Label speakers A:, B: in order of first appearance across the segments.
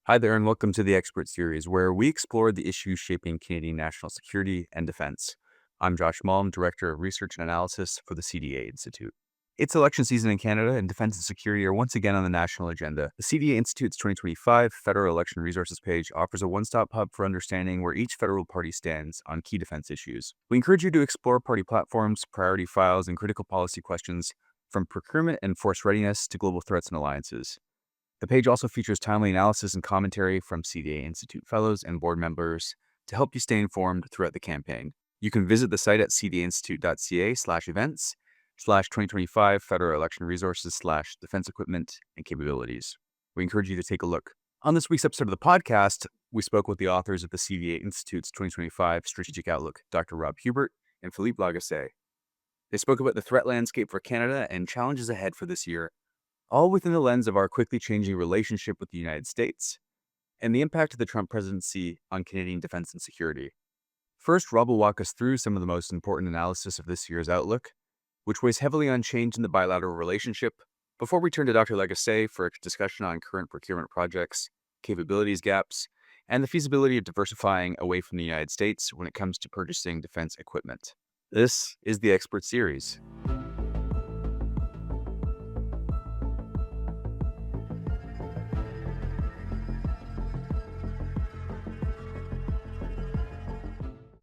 A: Hi there, and welcome to the Expert Series, where we explore the issues shaping Canadian national security and defense. I'm Josh Malm, Director of Research and Analysis for the CDA Institute. It's election season in Canada, and defense and security are once again on the national agenda. The CDA Institute's 2025 Federal Election Resources page offers a one-stop hub for understanding where each federal party stands on key defense issues. We encourage you to explore party platforms, priority files, and critical policy questions from procurement and force readiness to global threats and alliances. The page also features timely analysis and commentary from CDA Institute fellows and board members to help you stay informed throughout the campaign. You can visit the site at cdainstitute.ca/events/2025 Federal Election Resources/Defense Equipment and Capabilities. We encourage you to take a look. On this week's episode of the podcast, we spoke with the authors of the CDA Institute's 2025 Strategic Outlook, Dr. Rob Huebert and Philippe Lagassé. They spoke about the threat landscape for Canada and challenges ahead for this year, all within the lens of our quickly changing relationship with the United States and the impact of the Trump presidency on Canadian defense and security. First, Rob will walk us through some of the most important analysis of this year's outlook, which weighs heavily on change in the bilateral relationship, before we turn to Dr. Lagassé for a discussion on current procurement projects, capabilities gaps, and the feasibility of diversifying away from the United States when it comes to purchasing defense equipment. This is the Expert Series.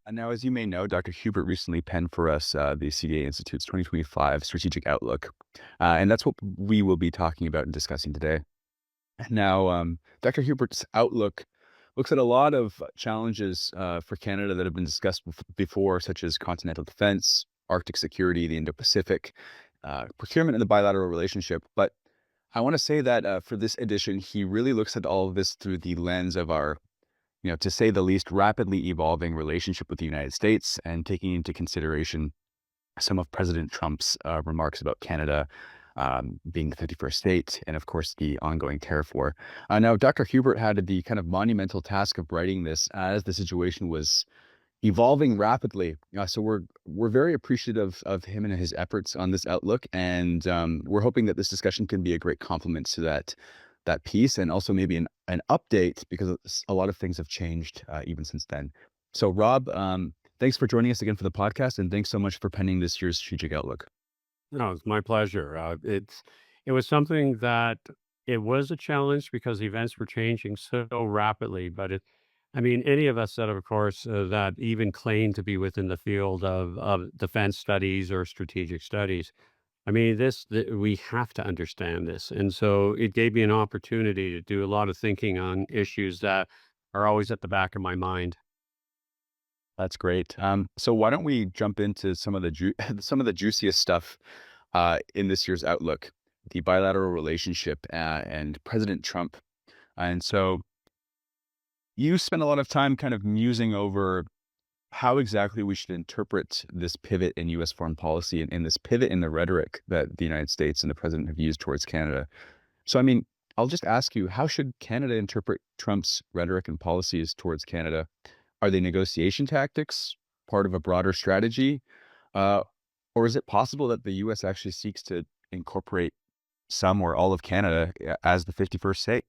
A: And now, as you may know, Dr. Huebert recently penned for us the CDA Institute's 2025 Strategic Outlook. And that's what we will be talking about and discussing today. Now, Dr. Hubert's outlook looks at a lot of challenges for Canada that have been discussed before, such as continental defense, Arctic security, the Indo-Pacific, procurement, and the bilateral relationship. But I want to say that for this edition, he really looks at all of this through the lens of our, to say the least, rapidly evolving relationship with the United States and taking into consideration some of President Trump's remarks about Canada being the 51st state and, of course, the ongoing tariff war. Now, Dr. Huebert had the kind of monumental task of writing this as the situation was evolving rapidly. So we're very appreciative of him and his efforts on this outlook, and we're hoping that this discussion can be a great complement to that piece, and also maybe an update, because a lot of things have changed even since then. So Rob, thanks for joining us again for the podcast, and thanks so much for penning this year's Strategic Outlook.
B: No, it's my pleasure. It was something that it was a challenge because events were changing so rapidly. But any of us that, of course, that even claim to be within the field of defense studies or strategic studies. We have to understand this, and so it gave me an opportunity to do a lot of thinking on issues that are always at the back of my mind.
A: That's great. So why don't we jump into some of the some of the juiciest stuff in this year's outlook, the bilateral relationship and President Trump. And so you spent a lot of time kind of musing over how exactly we should interpret this pivot in U.S. foreign policy and this pivot in the rhetoric that the United States and the president have used towards Canada. So, I'll just ask you, how should Canada interpret Trump's rhetoric and policies towards Canada? Are they negotiation tactics, part of a broader strategy? Or is it possible that the U.S. actually seeks to incorporate some or all of Canada as the 51st state?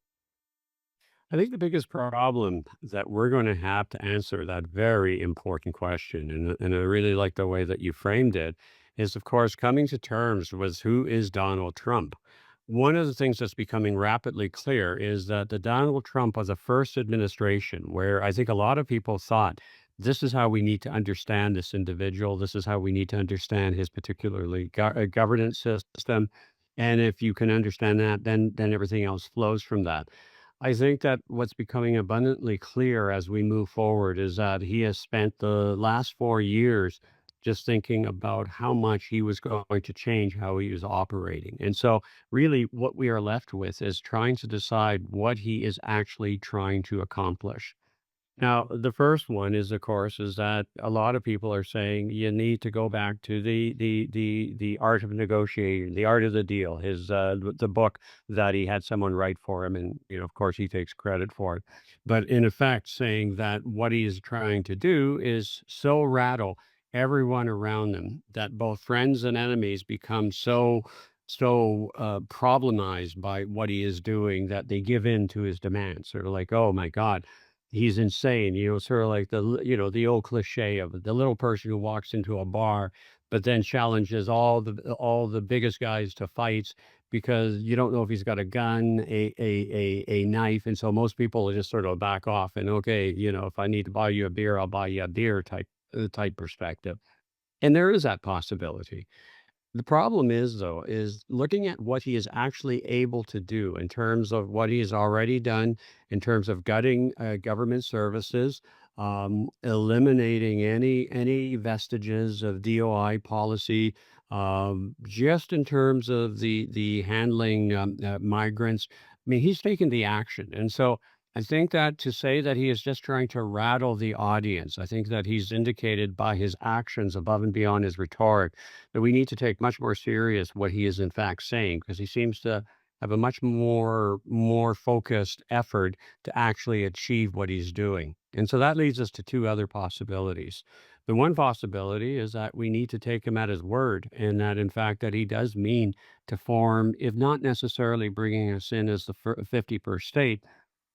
B: I think the biggest problem that we're going to have to answer that very important question, and I really like the way that you framed it, is of course coming to terms with who is Donald Trump. One of the things that's becoming rapidly clear is that the Donald Trump of the first administration, where I think a lot of people thought this is how we need to understand this individual, this is how we need to understand his particularly governance system, and if you can understand that, then everything else flows from that. I think that what's becoming abundantly clear as we move forward is that he has spent the last 4 years just thinking about how much he was going to change how he was operating. And so, really, what we are left with is trying to decide what he is actually trying to accomplish. Now, the first one is, of course, is that a lot of people are saying you need to go back to the art of negotiating, the art of the deal. The book that he had someone write for him, and of course, he takes credit for it. But in effect, saying that what he is trying to do is so rattle everyone around them that both friends and enemies become so problematized by what he is doing that they give in to his demands. Sort of like, oh my God, he's insane. Sort of like the old cliche of the little person who walks into a bar, but then challenges all the biggest guys to fights because you don't know if he's got a gun, a knife, and so most people just sort of back off and okay, if I need to buy you a beer, I'll buy you a beer type perspective. And there is that possibility. The problem is, though, is looking at what he is actually able to do in terms of what he has already done, in terms of gutting government services, eliminating any vestiges of DOI policy, just in terms of the handling migrants. I mean, he's taken the action, and so I think that to say that he is just trying to rattle the audience, I think that he's indicated by his actions above and beyond his rhetoric that we need to take much more serious what he is in fact saying because he seems to have a much more focused effort to actually achieve what he's doing. And so that leads us to two other possibilities. The one possibility is that we need to take him at his word and that in fact that he does mean to form, if not necessarily bringing us in as the 51st state,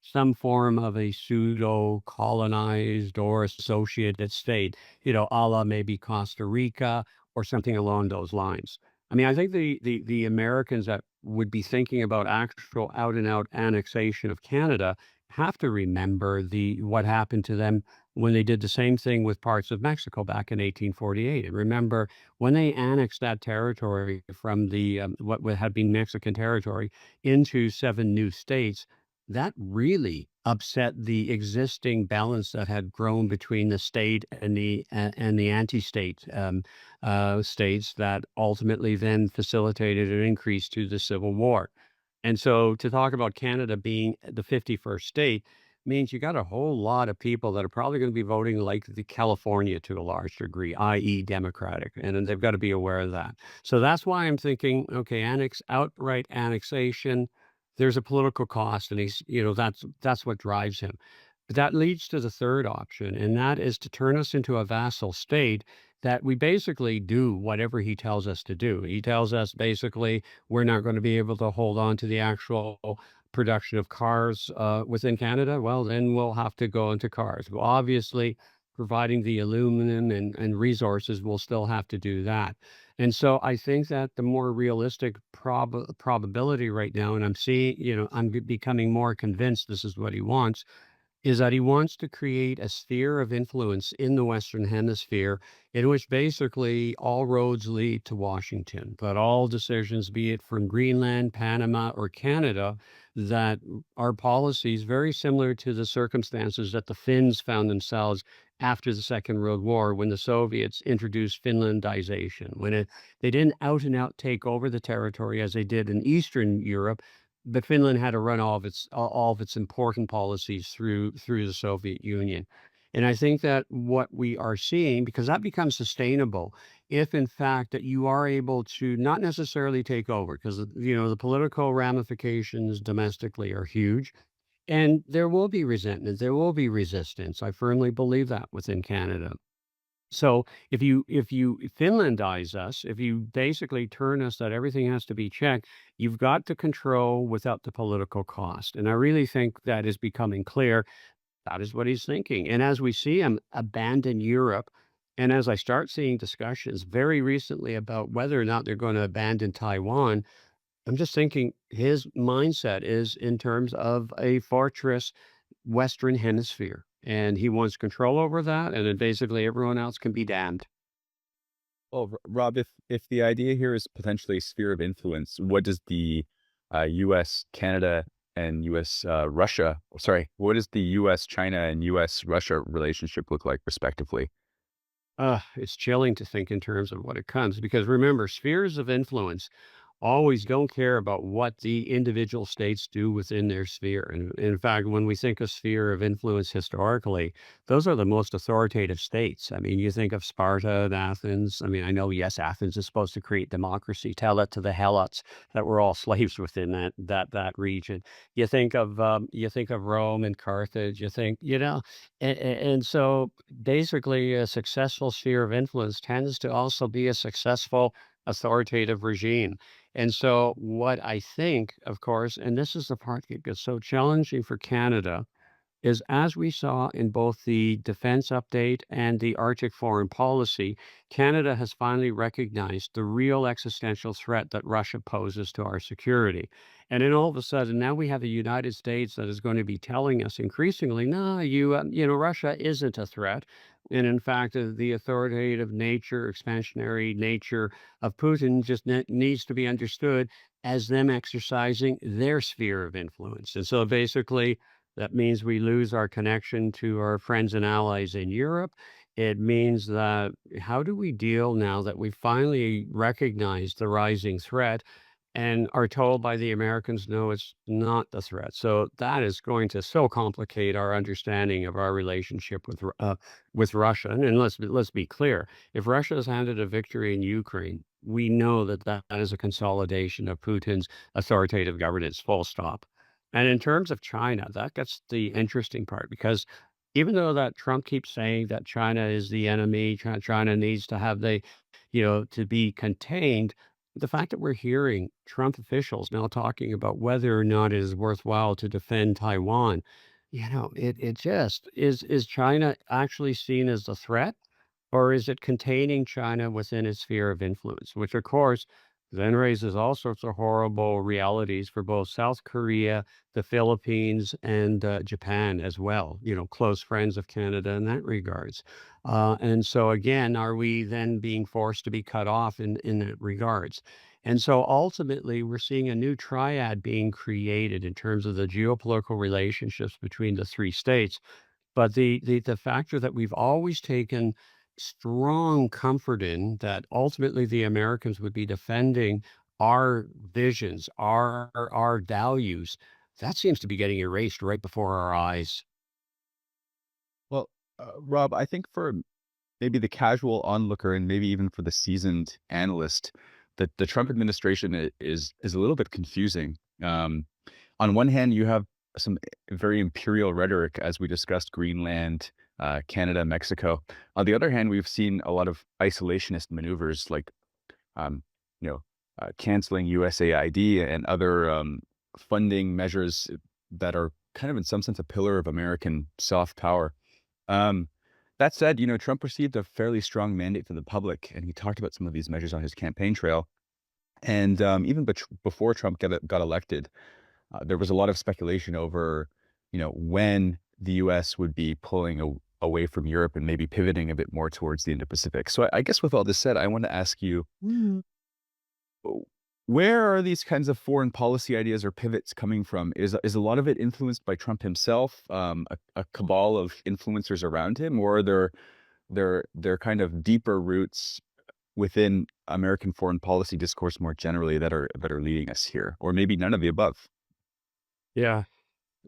B: some form of a pseudo colonized or associated state, a la maybe Costa Rica or something along those lines. I mean, I think the Americans that would be thinking about actual out and out annexation of Canada have to remember the what happened to them when they did the same thing with parts of Mexico back in 1848. And remember when they annexed that territory from the what had been Mexican territory into 7 new states, that really upset the existing balance that had grown between the state and the anti-state states that ultimately then facilitated an increase to the Civil War. And so to talk about Canada being the 51st state means you got a whole lot of people that are probably going to be voting like the California to a large degree, i.e. Democratic, and then they've got to be aware of that. So that's why I'm thinking, okay, outright annexation, there's a political cost, and that's what drives him. But that leads to the third option, and that is to turn us into a vassal state that we basically do whatever he tells us to do. He tells us basically we're not going to be able to hold on to the actual production of cars within Canada. Well, then we'll have to go into cars. Well, obviously, providing the aluminum and resources, we'll still have to do that. And so I think that the more realistic probability right now, and I'm seeing, I'm becoming more convinced this is what he wants, is that he wants to create a sphere of influence in the Western Hemisphere in which basically all roads lead to Washington, but all decisions, be it from Greenland, Panama, or Canada, that are policies very similar to the circumstances that the Finns found themselves after the Second World War when the Soviets introduced Finlandization, they didn't out and out take over the territory as they did in Eastern Europe, but Finland had to run all of its important policies through the Soviet Union. And I think that what we are seeing, because that becomes sustainable, if in fact that you are able to not necessarily take over, because the political ramifications domestically are huge, and there will be resentment, there will be resistance. I firmly believe that within Canada. So if you Finlandize us, if you basically turn us that everything has to be checked, you've got to control without the political cost. And I really think that is becoming clear. That is what he's thinking. And as we see him abandon Europe, and as I start seeing discussions very recently about whether or not they're going to abandon Taiwan, I'm just thinking his mindset is in terms of a fortress Western Hemisphere. And he wants control over that, and then basically everyone else can be damned.
A: Well, Rob, if the idea here is potentially a sphere of influence, what does the U.S., Canada, and U.S. Russia, sorry, what does the U.S., China, and U.S. Russia relationship look like, respectively?
B: It's chilling to think in terms of what it comes because remember, spheres of influence always don't care about what the individual states do within their sphere. And in fact, when we think of sphere of influence historically, those are the most authoritative states. I mean, you think of Sparta and Athens. I mean, I know, yes, Athens is supposed to create democracy. Tell that to the Helots that were all slaves within that region. You think of Rome and Carthage. You think, and so basically, a successful sphere of influence tends to also be a successful authoritative regime. And so, what I think, of course, and this is the part that gets so challenging for Canada, is as we saw in both the defense update and the Arctic foreign policy, Canada has finally recognized the real existential threat that Russia poses to our security. And then all of a sudden, now we have the United States that is going to be telling us increasingly, no, Russia isn't a threat. And in fact, the authoritative nature, expansionary nature of Putin just needs to be understood as them exercising their sphere of influence. And so basically, that means we lose our connection to our friends and allies in Europe. It means that how do we deal now that we finally recognize the rising threat and are told by the Americans, no, it's not the threat. So that is going to so complicate our understanding of our relationship with Russia. And let's be clear: if Russia has handed a victory in Ukraine, we know that that is a consolidation of Putin's authoritative governance. Full stop. And in terms of China, that gets the interesting part because even though that Trump keeps saying that China is the enemy, China needs to have to be contained, the fact that we're hearing Trump officials now talking about whether or not it is worthwhile to defend Taiwan, it just is China actually seen as a threat, or is it containing China within its sphere of influence, which of course then raises all sorts of horrible realities for both South Korea, the Philippines, and Japan as well, close friends of Canada in that regards. And so again, are we then being forced to be cut off in that regards? And so ultimately, we're seeing a new triad being created in terms of the geopolitical relationships between the three states. But the factor that we've always taken strong comfort in, that ultimately the Americans would be defending our visions, our values, that seems to be getting erased right before our eyes.
A: Well, Rob, I think for maybe the casual onlooker and maybe even for the seasoned analyst, the Trump administration is a little bit confusing. On one hand, you have some very imperial rhetoric, as we discussed, Greenland, Canada, Mexico. On the other hand, we've seen a lot of isolationist maneuvers like, um, canceling USAID and other funding measures that are kind of in some sense a pillar of American soft power. Um, that said, Trump received a fairly strong mandate from the public, and he talked about some of these measures on his campaign trail. And even before Trump got elected, there was a lot of speculation over, when the U.S. would be pulling away from Europe and maybe pivoting a bit more towards the Indo-Pacific. So I guess with all this said, I want to ask you, w- where are these kinds of foreign policy ideas or pivots coming from? Is a lot of it influenced by Trump himself, a cabal of influencers around him, or are there kind of deeper roots within American foreign policy discourse more generally that are leading us here, or maybe none of the above?
B: Yeah.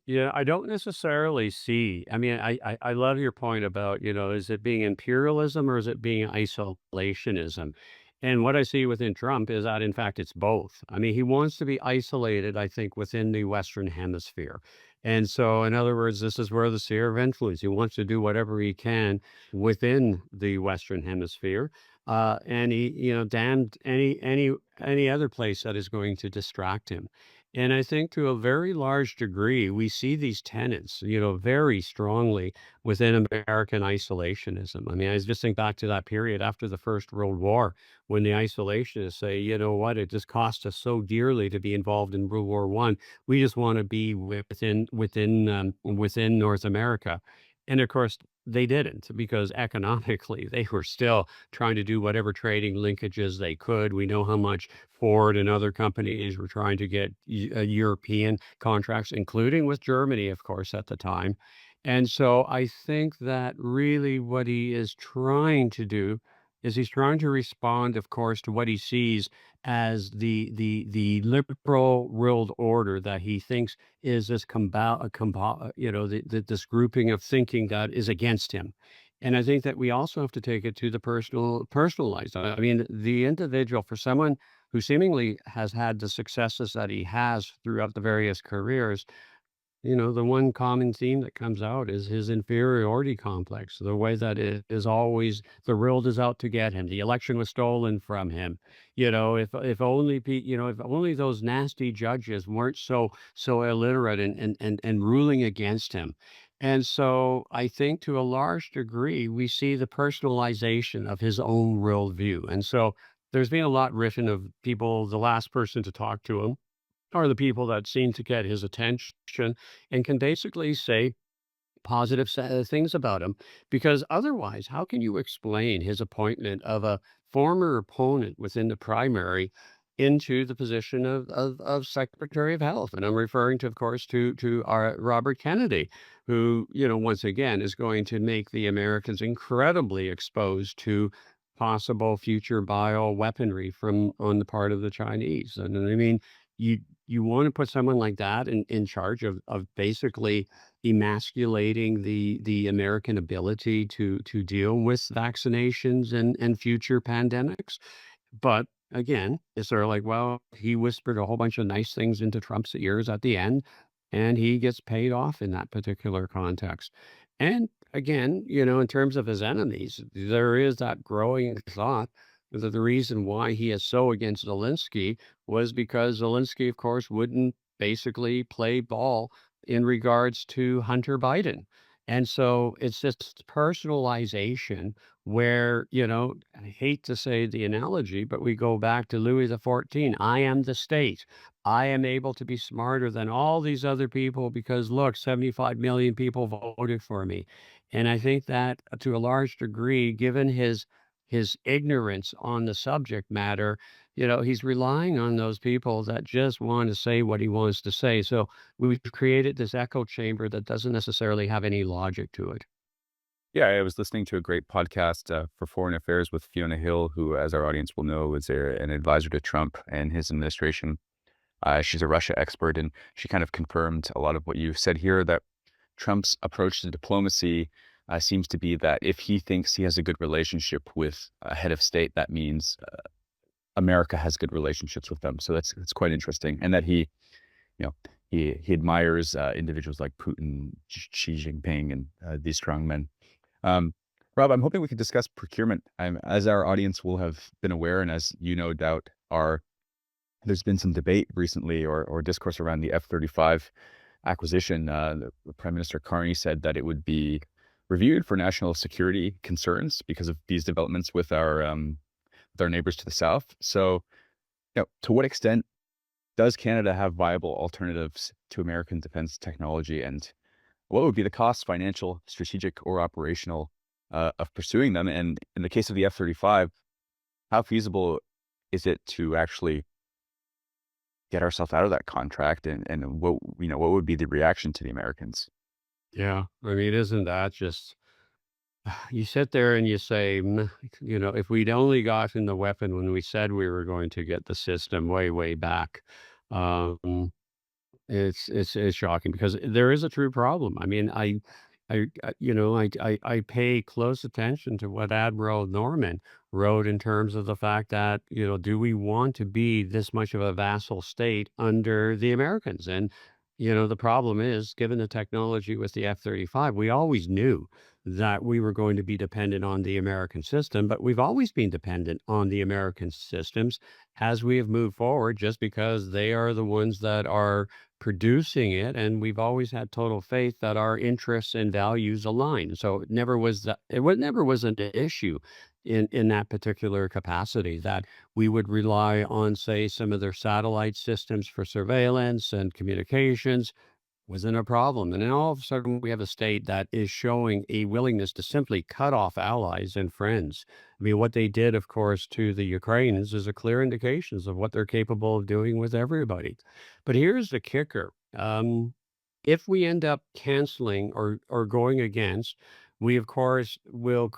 B: Yeah, I don't necessarily see. I mean, I love your point about, is it being imperialism or is it being isolationism? And what I see within Trump is that, in fact, it's both. I mean, he wants to be isolated, I think, within the Western Hemisphere. And so, in other words, this is where the sphere of influence. He wants to do whatever he can within the Western Hemisphere. And he, damned any other place that is going to distract him. And I think to a very large degree, we see these tenets, very strongly within American isolationism. I mean, I just think back to that period after the First World War when the isolationists say, you know what, it just cost us so dearly to be involved in World War One. We just want to be within North America. And of course, they didn't because economically they were still trying to do whatever trading linkages they could. We know how much Ford and other companies were trying to get European contracts, including with Germany, of course, at the time. And so I think that really what he is trying to do is he's trying to respond, of course, to what he sees as the liberal world order that he thinks is this this grouping of thinking that is against him. And I think that we also have to take it to the personalized. I mean, the individual, for someone who seemingly has had the successes that he has throughout the various careers, the one common theme that comes out is his inferiority complex, the way that it is always the world is out to get him. The election was stolen from him. If only if only those nasty judges weren't so illiterate and ruling against him. And so I think to a large degree we see the personalization of his own worldview. And so there's been a lot written of people, the last person to talk to him are the people that seem to get his attention and can basically say positive things about him. Because otherwise, how can you explain his appointment of a former opponent within the primary into the position of Secretary of Health? And I'm referring to, of course, to our Robert Kennedy, who, once again is going to make the Americans incredibly exposed to possible future bio weaponry from on the part of the Chinese. And I mean, you you want to put someone like that in charge of basically emasculating the American ability to deal with vaccinations and future pandemics. But again, it's sort of like, well, he whispered a whole bunch of nice things into Trump's ears at the end, and he gets paid off in that particular context. And again, in terms of his enemies, there is that growing thought that the reason why he is so against Zelensky was because Zelensky, of course, wouldn't basically play ball in regards to Hunter Biden. And so it's this personalization where, I hate to say the analogy, but we go back to Louis XIV. I am the state. I am able to be smarter than all these other people because look, 75 million people voted for me. And I think that to a large degree, given his ignorance on the subject matter, he's relying on those people that just want to say what he wants to say. So we've created this echo chamber that doesn't necessarily have any logic to it.
A: Yeah, I was listening to a great podcast for Foreign Affairs with Fiona Hill, who, as our audience will know, was an advisor to Trump and his administration. She's a Russia expert, and she kind of confirmed a lot of what you said here, that Trump's approach to diplomacy seems to be that if he thinks he has a good relationship with a head of state, that means America has good relationships with them. So that's quite interesting, and that you know, he admires individuals like Putin, Xi Jinping, and these strong men. Um, Rob, I'm hoping we can discuss procurement. As our audience will have been aware, and as you no doubt are, there's been some debate recently or discourse around the F-35 acquisition. The Prime Minister Carney said that it would be reviewed for national security concerns because of these developments with our neighbors to the south. So, to what extent does Canada have viable alternatives to American defense technology, and what would be the cost, financial, strategic, or operational, of pursuing them? And in the case of the F-35, how feasible is it to actually get ourselves out of that contract? And what would be the reaction to the Americans?
B: Yeah. I mean, isn't that just you sit there and you say, if we'd only gotten the weapon when we said we were going to get the system way, way back, um, it's shocking because there is a true problem. I mean, I pay close attention to what Admiral Norman wrote in terms of the fact that, do we want to be this much of a vassal state under the Americans? And, the problem is, given the technology with the F-35, we always knew that we were going to be dependent on the American system, but we've always been dependent on the American systems as we have moved forward, just because they are the ones that are producing it, and we've always had total faith that our interests and values align. So it never was an issue in that particular capacity that we would rely on, say, some of their satellite systems for surveillance and communications wasn't a problem. And then all of a sudden, we have a state that is showing a willingness to simply cut off allies and friends. I mean, what they did, of course, to the Ukrainians is a clear indications of what they're capable of doing with everybody. But here's the kicker. If we end up canceling or going against, we of course will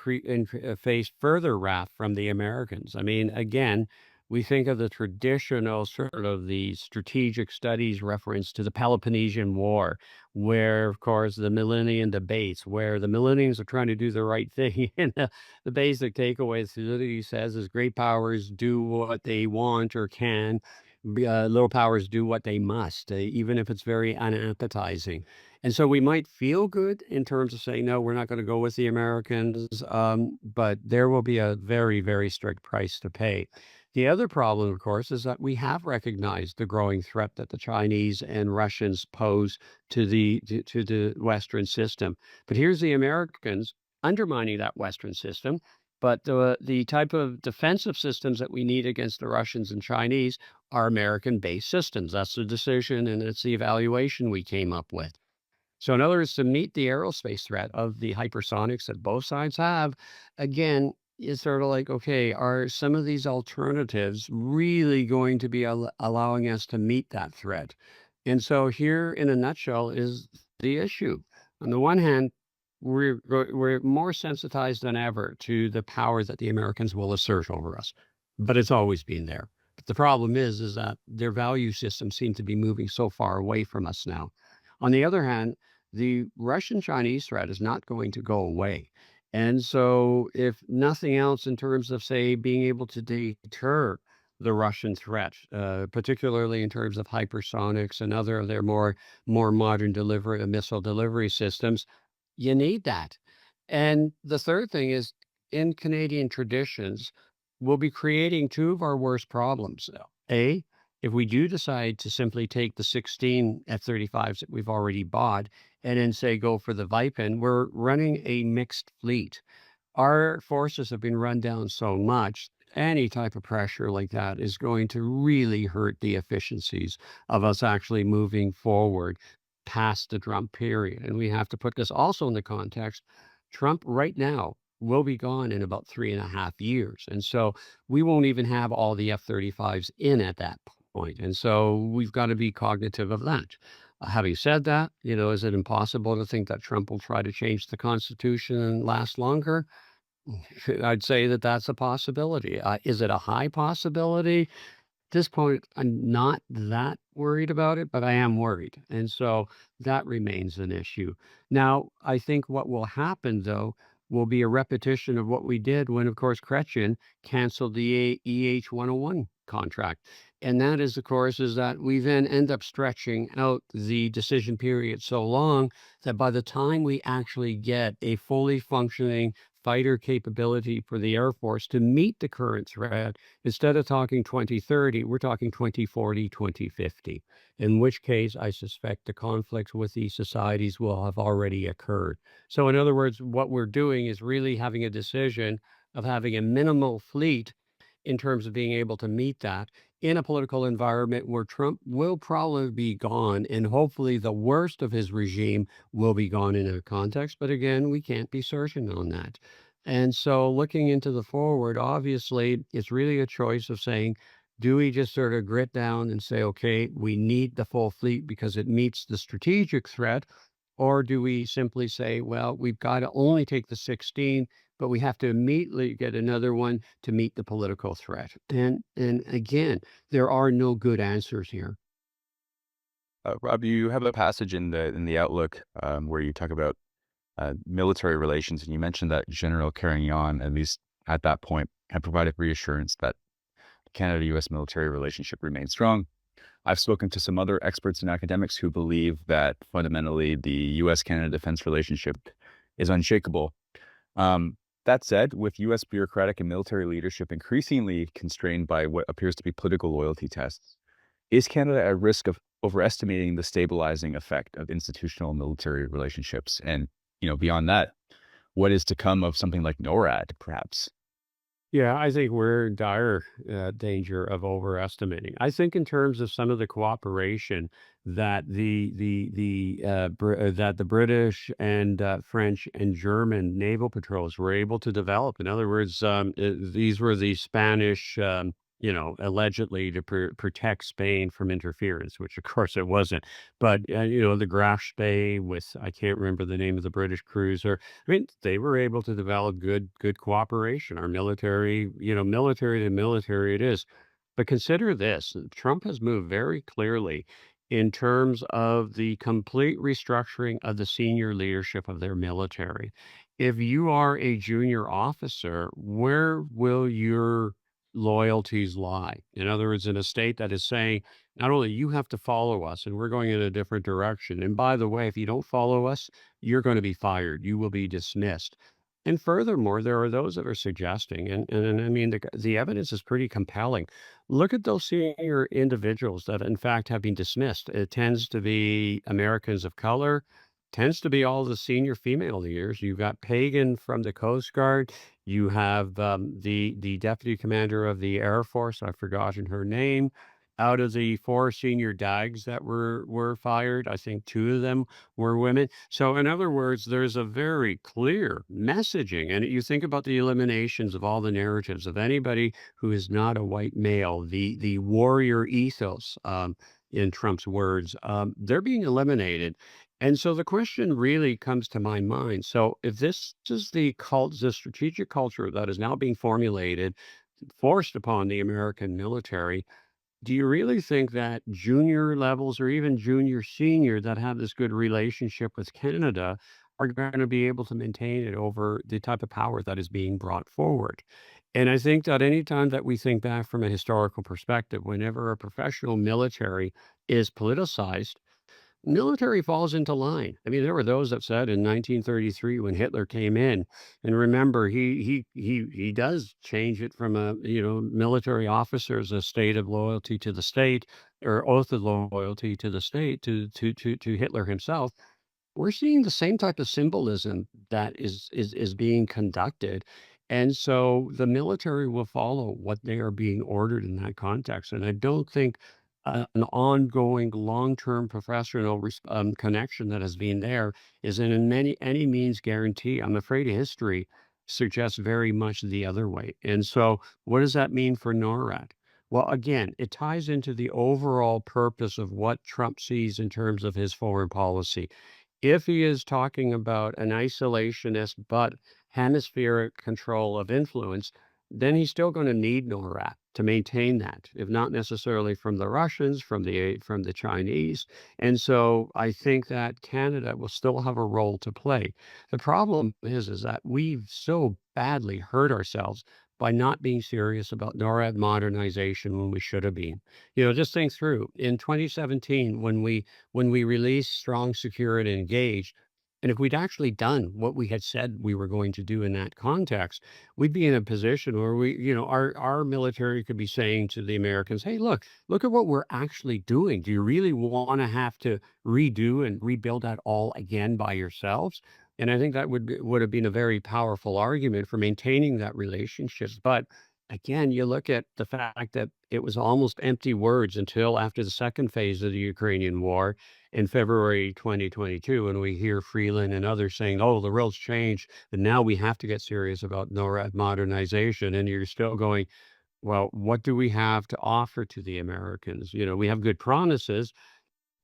B: face further wrath from the Americans. I mean, again, we think of the traditional sort of the strategic studies reference to the Peloponnesian War, where, of course, the Millennium debates, where the Millenniums are trying to do the right thing. And the basic takeaway that he says is great powers do what they want or can, little powers do what they must, even if it's very unappetizing. And so we might feel good in terms of saying, no, we're not going to go with the Americans, but there will be a very, very strict price to pay. The other problem, of course, is that we have recognized the growing threat that the Chinese and Russians pose to the Western system. But here's the Americans undermining that Western system. But the type of defensive systems that we need against the Russians and Chinese are American-based systems. That's the decision, and it's the evaluation we came up with. So in other words, to meet the aerospace threat of the hypersonics that both sides have, again, is sort of like, okay, are some of these alternatives really going to be allowing us to meet that threat? And so here, in a nutshell, is the issue. On the one hand, we're more sensitized than ever to the power that the Americans will assert over us, but it's always been there. But the problem is that their value systems seem to be moving so far away from us now. On the other hand, the Russian Chinese threat is not going to go away. And so, if nothing else, in terms of, say, being able to deter the Russian threat, particularly in terms of hypersonics and other of their more modern delivery missile delivery systems, you need that. And the third thing is, in Canadian traditions, we'll be creating two of our worst problems. A, if we do decide to simply take the 16 F-35s that we've already bought and then say go for the Vipen, we're running a mixed fleet. Our forces have been run down so much, any type of pressure like that is going to really hurt the efficiencies of us actually moving forward past the Trump period. And we have to put this also in the context. Trump right now will be gone in about 3.5 years. And so we won't even have all the F-35s in at that point. And so we've got to be cognitive of that. Having said that, is it impossible to think that Trump will try to change the Constitution and last longer? I'd say that that's a possibility. Is it a high possibility? This point, I'm not that worried about it, but I am worried. And so that remains an issue. Now, I think what will happen, though, will be a repetition of what we did when, of course, Kretchen canceled the EH 101 contract. And that is, of course, is that we then end up stretching out the decision period so long that by the time we actually get a fully functioning fighter capability for the Air Force to meet the current threat, instead of talking 2030, we're talking 2040, 2050, in which case I suspect the conflicts with these societies will have already occurred. So, in other words, what we're doing is really having a decision of having a minimal fleet in terms of being able to meet that in a political environment where Trump will probably be gone and hopefully the worst of his regime will be gone in a context. But again, we can't be certain on that. And so looking into the forward, obviously, it's really a choice of saying, do we just sort of grit down and say, okay, we need the full fleet because it meets the strategic threat? Or do we simply say, well, we've got to only take the 16, but we have to immediately get another one to meet the political threat? And again, there are no good answers here.
A: Rob, you have a passage in the Outlook where you talk about military relations, and you mentioned that General Carignan, at least at that point, had provided reassurance that the Canada-U.S. military relationship remains strong. I've spoken to some other experts and academics who believe that fundamentally the U.S.-Canada defense relationship is unshakable. That said, with U.S. bureaucratic and military leadership increasingly constrained by what appears to be political loyalty tests, is Canada at risk of overestimating the stabilizing effect of institutional military relationships? And, beyond that, what is to come of something like NORAD, perhaps?
B: Yeah, I think we're in dire danger of overestimating. I think in terms of some of the cooperation that that the British and French and German naval patrols were able to develop. In other words, these were the Spanish, allegedly to protect Spain from interference, which of course it wasn't. But the Graf Spee with, I can't remember the name of the British cruiser. I mean, they were able to develop good cooperation. Our military, military to military it is. But consider this, Trump has moved very clearly in terms of the complete restructuring of the senior leadership of their military. If you are a junior officer, where will your loyalties lie. In other words, in a state that is saying, not only you have to follow us and we're going in a different direction. And by the way, if you don't follow us, you're going to be fired. You will be dismissed. And furthermore, there are those that are suggesting, and I mean, the evidence is pretty compelling. Look at those senior individuals that, in fact, have been dismissed. It tends to be Americans of color, tends to be all the senior female leaders. You've got Pagan from the Coast Guard. You have the deputy commander of the Air Force. I've forgotten her name. Out of the four senior DAGs that were fired, I think two of them were women. So, in other words, there's a very clear messaging. And you think about the eliminations of all the narratives of anybody who is not a white male, the warrior ethos, in Trump's words, they're being eliminated. And so the question really comes to my mind. So, if this is the strategic culture that is now being formulated, forced upon the American military, do you really think that junior levels or even junior senior that have this good relationship with Canada are going to be able to maintain it over the type of power that is being brought forward? And I think that anytime that we think back from a historical perspective, whenever a professional military is politicized, military falls into line. I mean, there were those that said in 1933 when Hitler came in, and remember, he does change it from a military officers a state of loyalty to the state or oath of loyalty to the state to Hitler himself. We're seeing the same type of symbolism that is being conducted. And so the military will follow what they are being ordered in that context. And I don't think an ongoing long-term professional connection that has been there is in any means guarantee. I'm afraid history suggests very much the other way. And so what does that mean for NORAD? Well, again, it ties into the overall purpose of what Trump sees in terms of his foreign policy. If he is talking about an isolationist but hemispheric control of influence, then he's still going to need NORAD to maintain that, if not necessarily from the Russians, from the Chinese. And so I think that Canada will still have a role to play. The problem is that we've so badly hurt ourselves by not being serious about NORAD modernization when we should have been. Just think through in 2017 when we released Strong, Secure, and Engaged, and if we'd actually done what we had said we were going to do in that context, we'd be in a position where our military could be saying to the Americans, "Hey, look at what we're actually doing. Do you really want to have to redo and rebuild that all again by yourselves?" And I think that would have been a very powerful argument for maintaining that relationship. But again, you look at the fact that it was almost empty words until after the second phase of the Ukrainian war in February 2022, when we hear Freeland and others saying, "Oh, the world's changed, and now we have to get serious about NORAD modernization." And you're still going, "Well, what do we have to offer to the Americans? We have good promises.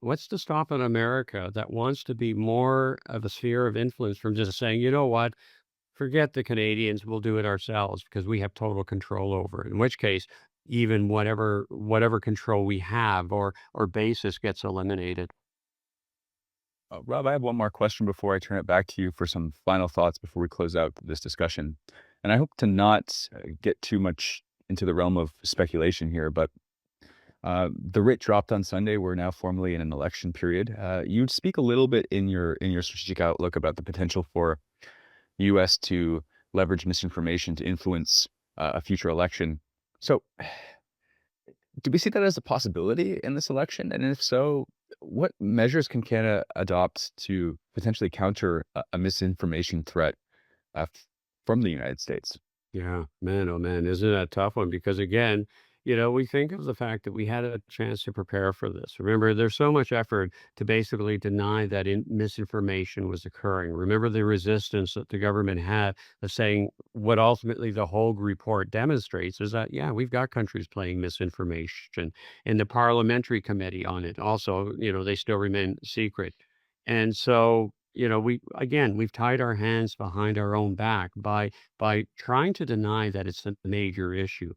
B: What's to stop an America that wants to be more of a sphere of influence from just saying, you know what? Forget the Canadians, we'll do it ourselves because we have total control over it." In which case, even whatever control we have or basis gets eliminated.
A: Rob, I have one more question before I turn it back to you for some final thoughts before we close out this discussion. And I hope to not get too much into the realm of speculation here, but the writ dropped on Sunday. We're now formally in an election period. You'd speak a little bit in your strategic outlook about the potential for U.S. to leverage misinformation to influence a future election. So, do we see that as a possibility in this election? And if so, what measures can Canada adopt to potentially counter a misinformation threat from the United States?
B: Yeah, man, oh man, isn't that a tough one? Because again, we think of the fact that we had a chance to prepare for this. Remember, there's so much effort to basically deny that misinformation was occurring. Remember the resistance that the government had of saying what ultimately the Hogue report demonstrates is that, yeah, we've got countries playing misinformation. And the parliamentary committee on it also, they still remain secret. And so, we've tied our hands behind our own back by trying to deny that it's a major issue.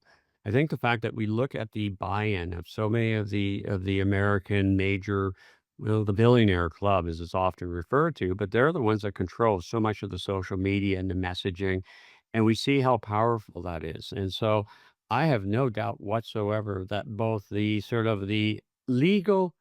B: I think the fact that we look at the buy-in of so many of the American major, well, the billionaire club, as it's often referred to, but they're the ones that control so much of the social media and the messaging, and we see how powerful that is. And so I have no doubt whatsoever that both the sort of the legal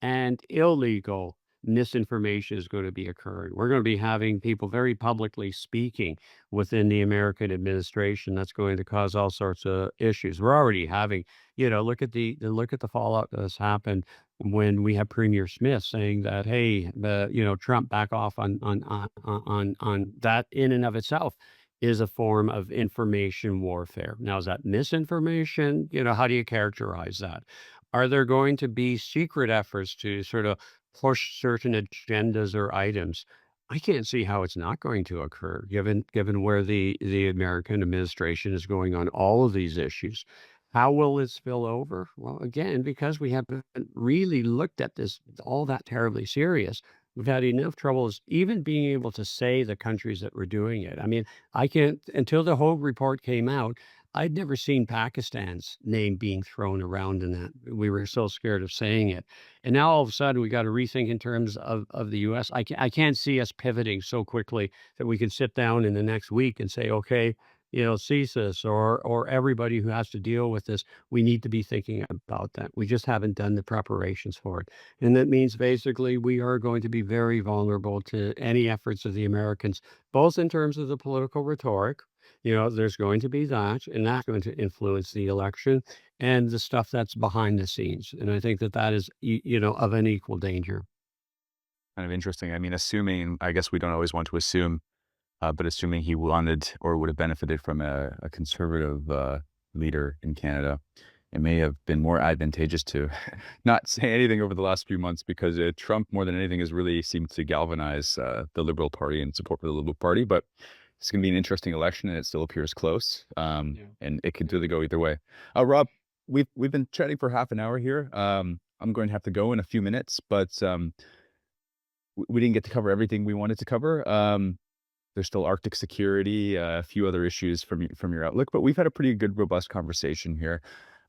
B: and illegal misinformation is going to be occurring. We're going to be having people very publicly speaking within the American administration. That's going to cause all sorts of issues. We're already having, look at look at the fallout that's happened when we have Premier Smith saying that, hey, Trump back off on that in and of itself is a form of information warfare. Now, is that misinformation? How do you characterize that? Are there going to be secret efforts to sort of push certain agendas or items? I can't see how it's not going to occur, given where the American administration is going on all of these issues. How will it spill over? Well, again, because we haven't really looked at this all that terribly serious. We've had enough troubles even being able to say the countries that were doing it. I mean, I can't until the whole report came out. I'd never seen Pakistan's name being thrown around in that. We were so scared of saying it. And now all of a sudden we got to rethink in terms of the US. I can't see us pivoting so quickly that we can sit down in the next week and say, okay, CSIS or everybody who has to deal with this, we need to be thinking about that. We just haven't done the preparations for it. And that means basically we are going to be very vulnerable to any efforts of the Americans, both in terms of the political rhetoric. There's going to be that, and that's going to influence the election and the stuff that's behind the scenes. And I think that that is, of an equal danger.
A: Kind of interesting. I mean, assuming, I guess we don't always want to assume, but assuming he wanted or would have benefited from a conservative leader in Canada, it may have been more advantageous to not say anything over the last few months because Trump, more than anything, has really seemed to galvanize the Liberal Party and support for the Liberal Party. But it's going to be an interesting election, and it still appears close.
B: Yeah.
A: And it could really go either way. Rob, we've been chatting for half an hour here. I'm going to have to go in a few minutes, but we didn't get to cover everything we wanted to cover. There's still Arctic security, a few other issues from your outlook, but we've had a pretty good, robust conversation here.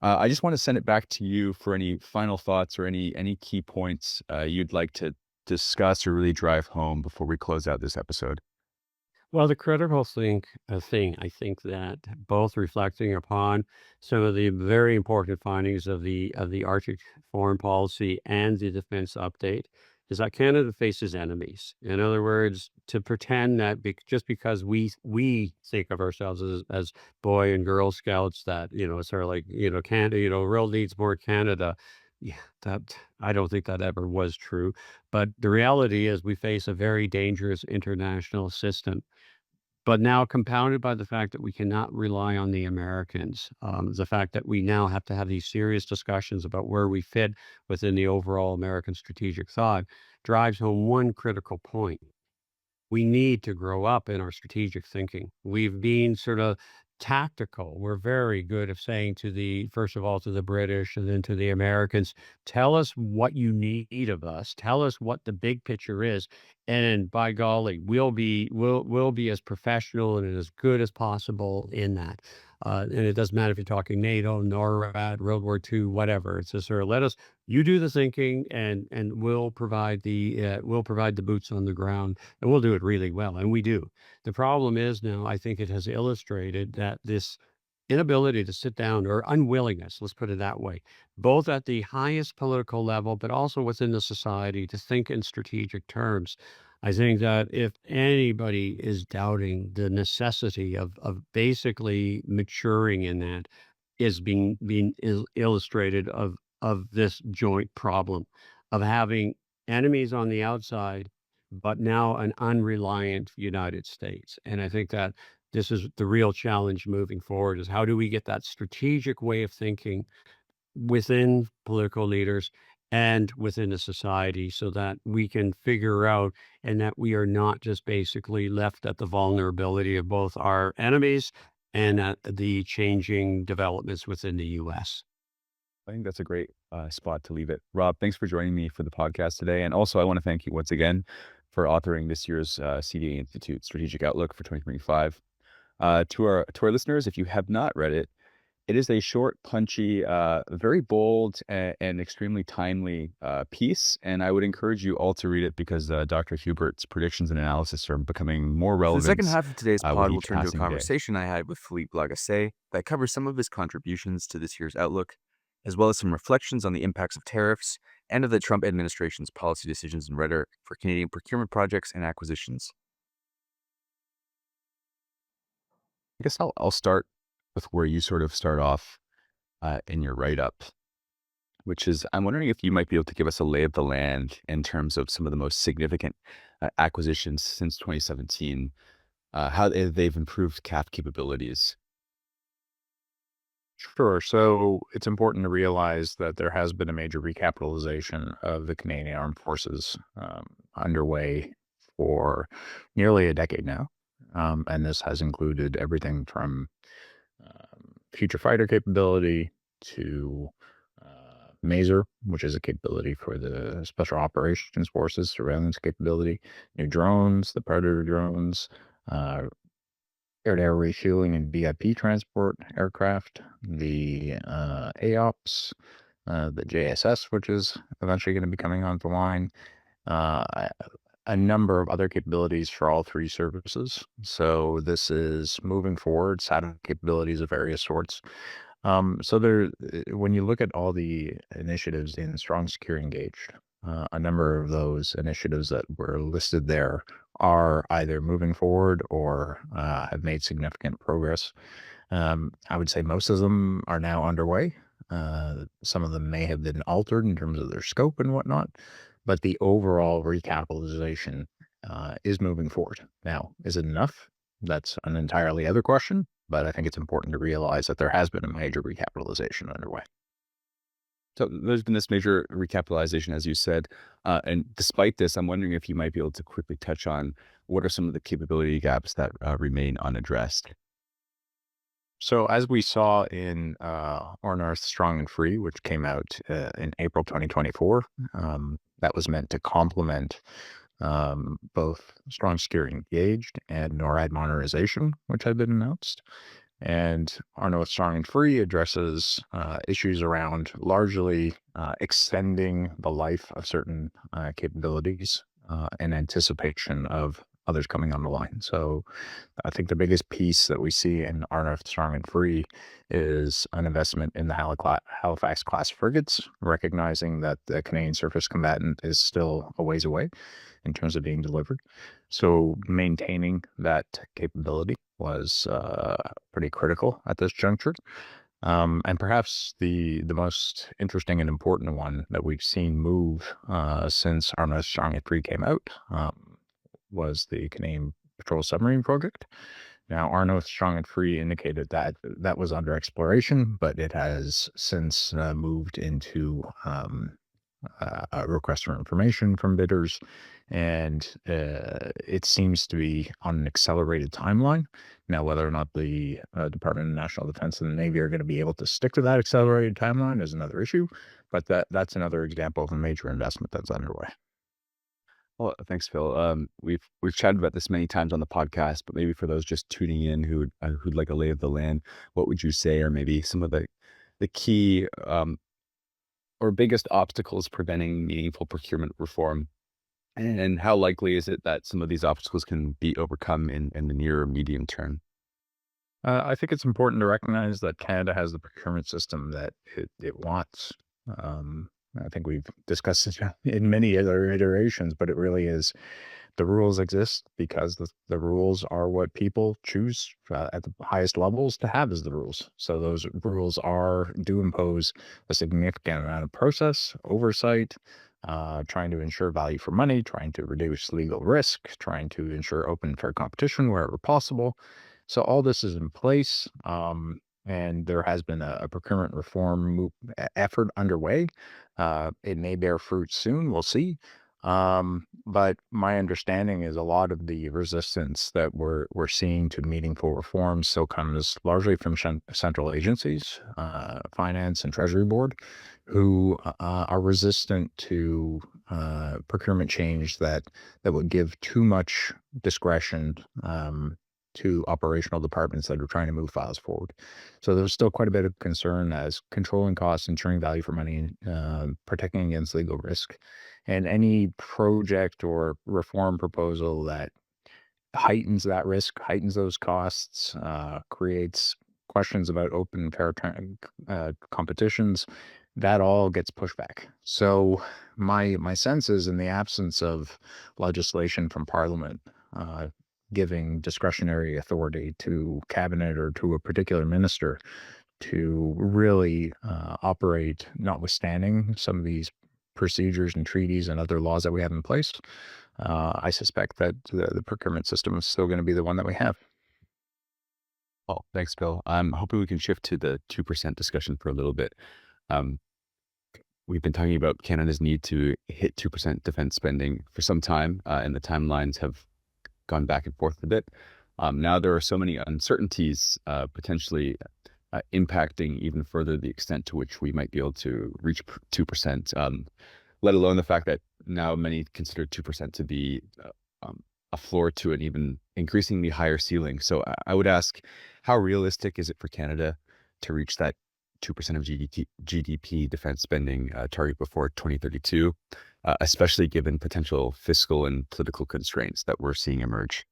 A: I just want to send it back to you for any final thoughts or any key points you'd like to discuss or really drive home before we close out this episode.
B: Well, the critical thing, I think that both reflecting upon some of the very important findings of the Arctic foreign policy and the defense update is that Canada faces enemies. In other words, to pretend that just because we think of ourselves as boy and girl scouts, that it's sort of like Canada, world needs more Canada. Yeah, that I don't think that ever was true. But the reality is, we face a very dangerous international system, but now compounded by the fact that we cannot rely on the Americans, the fact that we now have to have these serious discussions about where we fit within the overall American strategic thought drives home one critical point. We need to grow up in our strategic thinking. We've been sort of tactical. We're very good at saying first of all, to the British and then to the Americans, tell us what you need of us. Tell us what the big picture is. And by golly, we'll be as professional and as good as possible in that. And it doesn't matter if you're talking NATO, NORAD, World War II, whatever. It's just sort of you do the thinking, and we'll provide the boots on the ground, and we'll do it really well, and we do. The problem is now, I think it has illustrated that this inability to sit down, or unwillingness, let's put it that way, both at the highest political level, but also within the society to think in strategic terms. I think that if anybody is doubting the necessity of basically maturing in that, is being illustrated of this joint problem of having enemies on the outside, but now an unreliant United States. And I think that this is the real challenge moving forward: is how do we get that strategic way of thinking within political leaders and within the society, so that we can figure out, and that we are not just basically left at the vulnerability of both our enemies and at the changing developments within the US.
A: I think that's a great spot to leave it. Rob, thanks for joining me for the podcast today. And also, I want to thank you once again for authoring this year's CDA Institute Strategic Outlook for 2025. To our listeners, if you have not read it, It is a short, punchy, very bold, and extremely timely piece. And I would encourage you all to read it because Dr. Hubert's predictions and analysis are becoming more
C: So the second
A: relevant
C: half of today's
A: with
C: pod will
A: each
C: turn to a
A: passing day.
C: conversation I had with Philippe Lagassé that covers some of his contributions to this year's outlook, as well as some reflections on the impacts of tariffs and of the Trump administration's policy decisions and rhetoric for Canadian procurement projects and acquisitions.
A: I guess I'll start with where you sort of start off in your write up, which is I'm wondering if you might be able to give us a lay of the land in terms of some of the most significant acquisitions since 2017, how they've improved CAF capabilities.
D: Sure. So it's important to realize that there has been a major recapitalization of the Canadian Armed Forces underway for nearly a decade now. And this has included everything from future fighter capability to Maser, which is a capability for the Special Operations Forces, surveillance capability, new drones, the Predator drones, uh, air-to-air refueling and VIP transport aircraft, the AOPS, the JSS, which is eventually going to be coming onto the line, uh, a a number of other capabilities for all three services. So this is moving forward, satellite capabilities of various sorts. When you look at all the initiatives in Strong Secure Engaged, a number of those initiatives that were listed there are either moving forward or have made significant progress. I would say most of them are now underway. Some of them may have been altered in terms of their scope and whatnot, but the overall recapitalization is moving forward. Now, is it enough? That's an entirely other question, but I think it's important to realize that there has been a major recapitalization underway.
A: So there's been this major recapitalization, as you said. And despite this, I'm wondering if you might be able to quickly touch on what are some of the capability gaps that remain unaddressed.
D: So, as we saw in Or North Strong and Free, which came out in April 2024, that was meant to complement both Strong Secure Engaged and NORAD modernization, which had been announced. And Our North Strong and Free addresses issues around largely extending the life of certain capabilities in anticipation of others coming on the line. So I think the biggest piece that we see in Our North Strong and Free is an investment in the Halifax class frigates, recognizing that the Canadian surface combatant is still a ways away in terms of being delivered. So maintaining that capability was pretty critical at this juncture. And perhaps the most interesting and important one that we've seen move since Our North Strong and Free came out was the Canadian Patrol Submarine Project. Now, Arno Strong and Free indicated that that was under exploration, but it has since moved into a request for information from bidders, and it seems to be on an accelerated timeline. Now, whether or not the Department of National Defense and the Navy are going to be able to stick to that accelerated timeline is another issue, but that's another example of a major investment that's underway.
A: Well, thanks, Phil. We've chatted about this many times on the podcast, but maybe for those just tuning in who'd like a lay of the land, what would you say are maybe some of the key or biggest obstacles preventing meaningful procurement reform? And how likely is it that some of these obstacles can be overcome in the near or medium term?
D: I think it's important to recognize that Canada has the procurement system that it wants. Um, I think we've discussed it in many other iterations, but it really is the rules exist because the rules are what people choose at the highest levels to have as the rules. So those rules do impose a significant amount of process, oversight, trying to ensure value for money, trying to reduce legal risk, trying to ensure open and fair competition wherever possible. So all this is in place, and there has been a procurement reform effort underway. It may bear fruit soon. We'll see. But my understanding is a lot of the resistance that we're seeing to meaningful reforms still comes largely from central agencies, finance and treasury board, who are resistant to procurement change that would give too much discretion to operational departments that are trying to move files forward. So there's still quite a bit of concern as controlling costs, ensuring value for money, protecting against legal risk, and any project or reform proposal that heightens that risk, heightens those costs, creates questions about open and fair competitions. That all gets pushed back. So my sense is, in the absence of legislation from Parliament giving discretionary authority to cabinet or to a particular minister to really operate, notwithstanding some of these procedures and treaties and other laws that we have in place, I suspect that the procurement system is still going to be the one that we have.
A: Well, thanks, Bill. I'm hoping we can shift to the 2% discussion for a little bit. Um, we've been talking about Canada's need to hit 2% defense spending for some time, and the timelines have gone back and forth a bit. Now there are so many uncertainties potentially impacting even further the extent to which we might be able to reach 2%, let alone the fact that now many consider 2% to be a floor to an even increasingly higher ceiling. So I would ask, how realistic is it for Canada to reach that 2% of GDP defense spending target before 2032, especially given potential fiscal and political constraints that we're seeing emerge?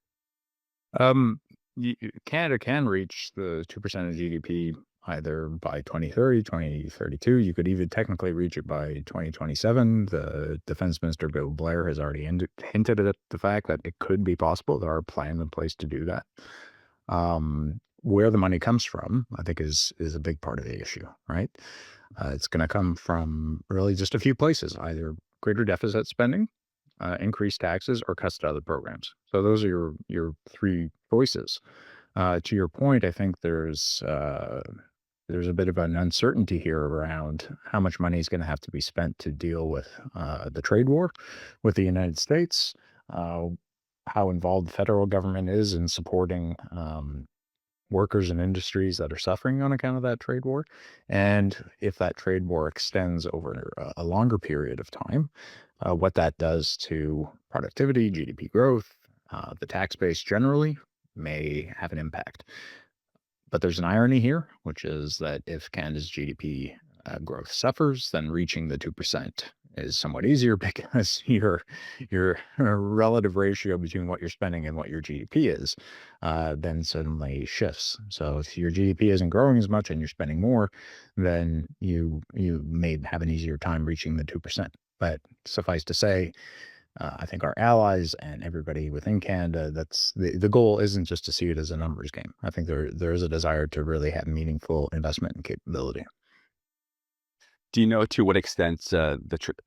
D: Canada can reach the 2% of GDP either by 2030, 2032. You could even technically reach it by 2027. The Defense Minister, Bill Blair, has already hinted at the fact that it could be possible. There are plans in place to do that. Where the money comes from, I think, is a big part of the issue, right? It's going to come from really just a few places, either greater deficit spending, increased taxes, or cuts to other programs. So those are your three choices. To your point, I think there's a bit of an uncertainty here around how much money is going to have to be spent to deal with the trade war with the United States, how involved the federal government is in supporting workers and industries that are suffering on account of that trade war. And if that trade war extends over a longer period of time, what that does to productivity, GDP growth, the tax base generally may have an impact. But there's an irony here, which is that if Canada's GDP growth suffers, then reaching the 2% is somewhat easier because your relative ratio between what you're spending and what your GDP is then suddenly shifts. So if your GDP isn't growing as much and you're spending more, then you may have an easier time reaching the 2%. But suffice to say, I think our allies and everybody within Canada, that's the goal isn't just to see it as a numbers game. I think there is a desire to really have meaningful investment and capability.
A: Do you know to what extent I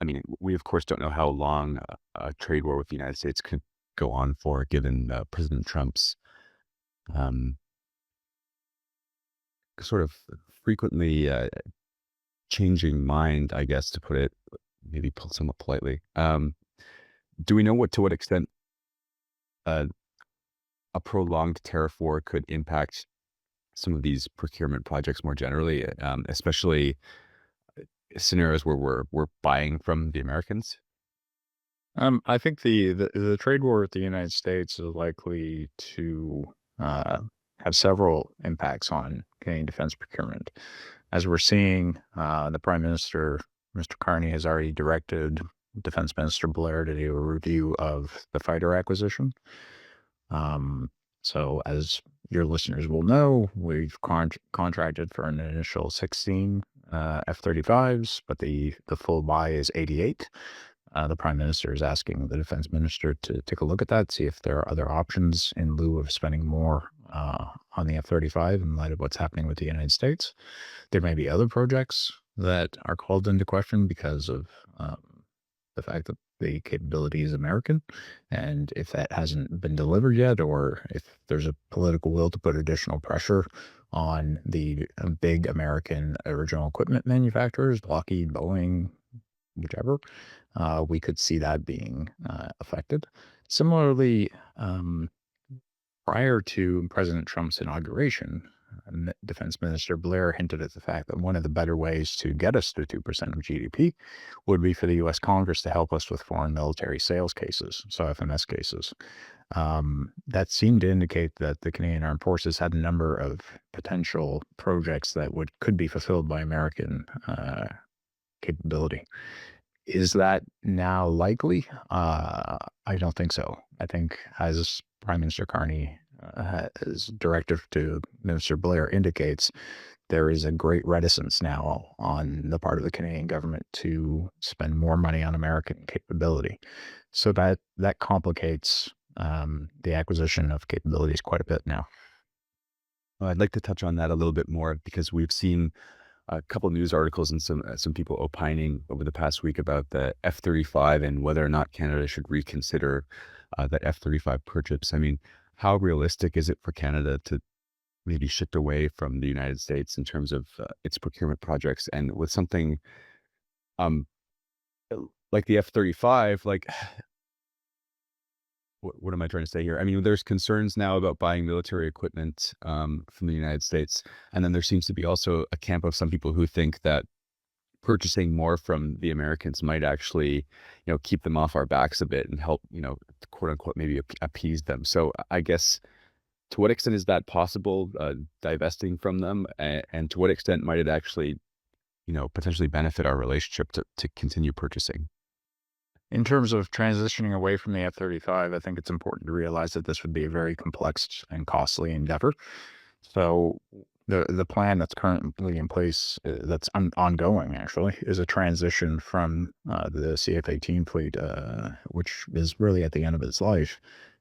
A: mean, we of course don't know how long a trade war with the United States could go on for, given President Trump's sort of frequently changing mind, I guess, to put it maybe somewhat politely. Do we know to what extent a prolonged tariff war could impact some of these procurement projects more generally, especially scenarios where we're buying from the Americans?
D: I think the trade war with the United States is likely to have several impacts on Canadian defense procurement. As we're seeing, the Prime Minister, Mr. Carney, has already directed Defense Minister Blair to do a review of the fighter acquisition. So as your listeners will know, we've contracted for an initial 16 F-35s, but the full buy is 88. The Prime Minister is asking the Defense Minister to take a look at that, see if there are other options in lieu of spending more on the F-35 in light of what's happening with the United States. There may be other projects that are called into question because of the fact that the capability is American, and if that hasn't been delivered yet, or if there's a political will to put additional pressure on the big American original equipment manufacturers, Lockheed, Boeing, whichever, we could see that being affected. Similarly, prior to President Trump's inauguration, Defense Minister Blair hinted at the fact that one of the better ways to get us to 2% of GDP would be for the U.S. Congress to help us with foreign military sales cases, so FMS cases. That seemed to indicate that the Canadian Armed Forces had a number of potential projects that could be fulfilled by American capability. Is that now likely? I don't think so. I think, as Prime Minister Carney's directive to Minister Blair indicates, there is a great reticence now on the part of the Canadian government to spend more money on American capability. So that complicates the acquisition of capabilities quite a bit now.
A: I'd like to touch on that a little bit more because we've seen a couple news articles and some people opining over the past week about the F-35 and whether or not Canada should reconsider that F-35 purchase. I mean, how realistic is it for Canada to maybe shift away from the United States in terms of its procurement projects, and with something like the F-35, like what am I trying to say here? I mean, there's concerns now about buying military equipment from the United States. And then there seems to be also a camp of some people who think that purchasing more from the Americans might actually, keep them off our backs a bit and help, quote unquote, maybe appease them. So I guess, to what extent is that possible, divesting from them? And to what extent might it actually, potentially benefit our relationship to continue purchasing?
D: In terms of transitioning away from the F-35, I think it's important to realize that this would be a very complex and costly endeavor. So the plan that's currently in place, that's ongoing actually, is a transition from the CF-18 fleet, which is really at the end of its life,